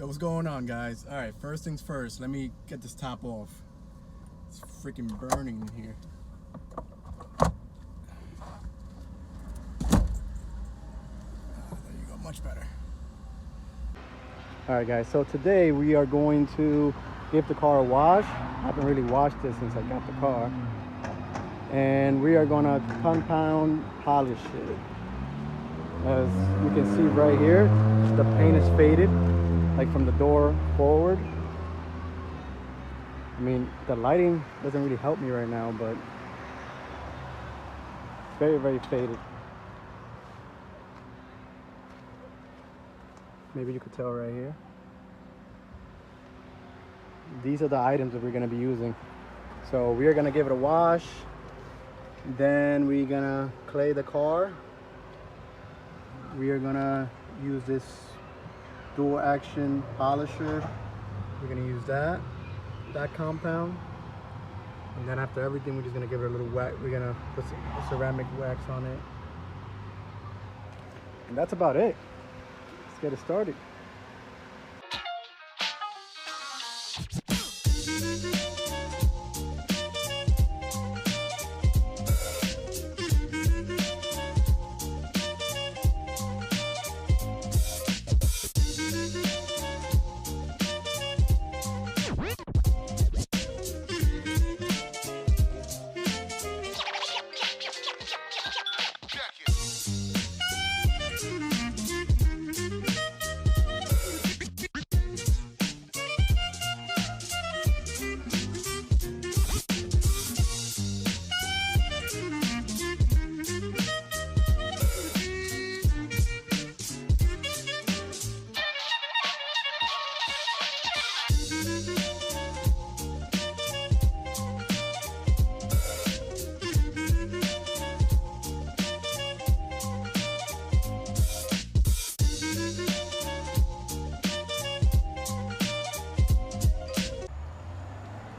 Yo, what's going on, guys? All right, first things first, let me get this top off. It's freaking burning in here. There you go, much better. All right, guys, so today we are going to give the car a wash. I haven't really washed this since I got the car. And we are gonna compound polish it. As you can see right here, the paint is faded, like from the door forward. I mean, the lighting doesn't really help me right now, but it's very, very faded. Maybe you could tell right here. These are the items that we're gonna be using. So we are gonna give it a wash. Then we're gonna clay the car. We are gonna use this dual action polisher. We're gonna use that compound. And then after everything, we're just gonna give it a little wax. We're gonna put some ceramic wax on it. And that's about it. Let's get it started.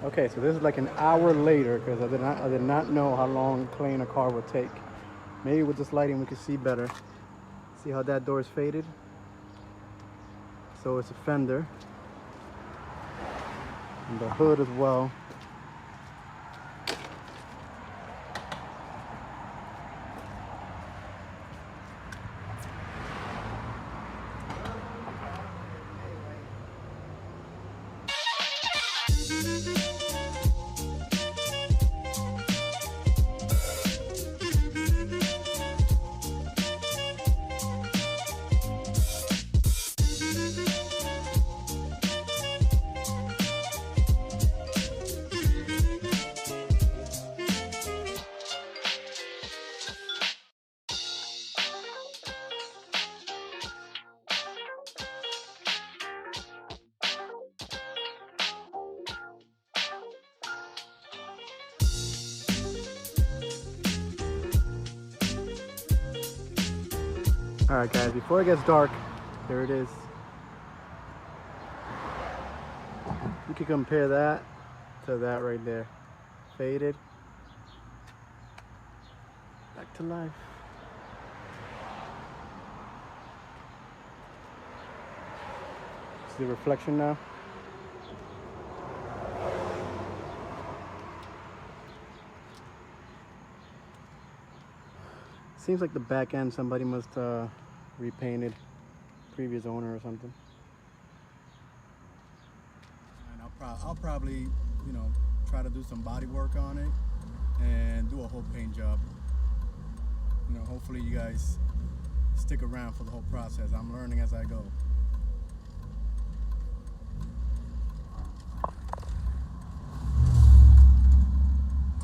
Okay, so this is like an hour later because I did not know how long cleaning a car would take. Maybe with this lighting we can see better. See how that door is faded? So it's a fender. And the hood as well. All right, guys, before it gets dark, there it is. You can compare that to that right there. Faded. Back to life. See the reflection now? Seems like the back end somebody must repainted, previous owner or something. And I'll probably, you know, try to do some body work on it and do a whole paint job. You know, hopefully you guys stick around for the whole process. I'm learning as I go.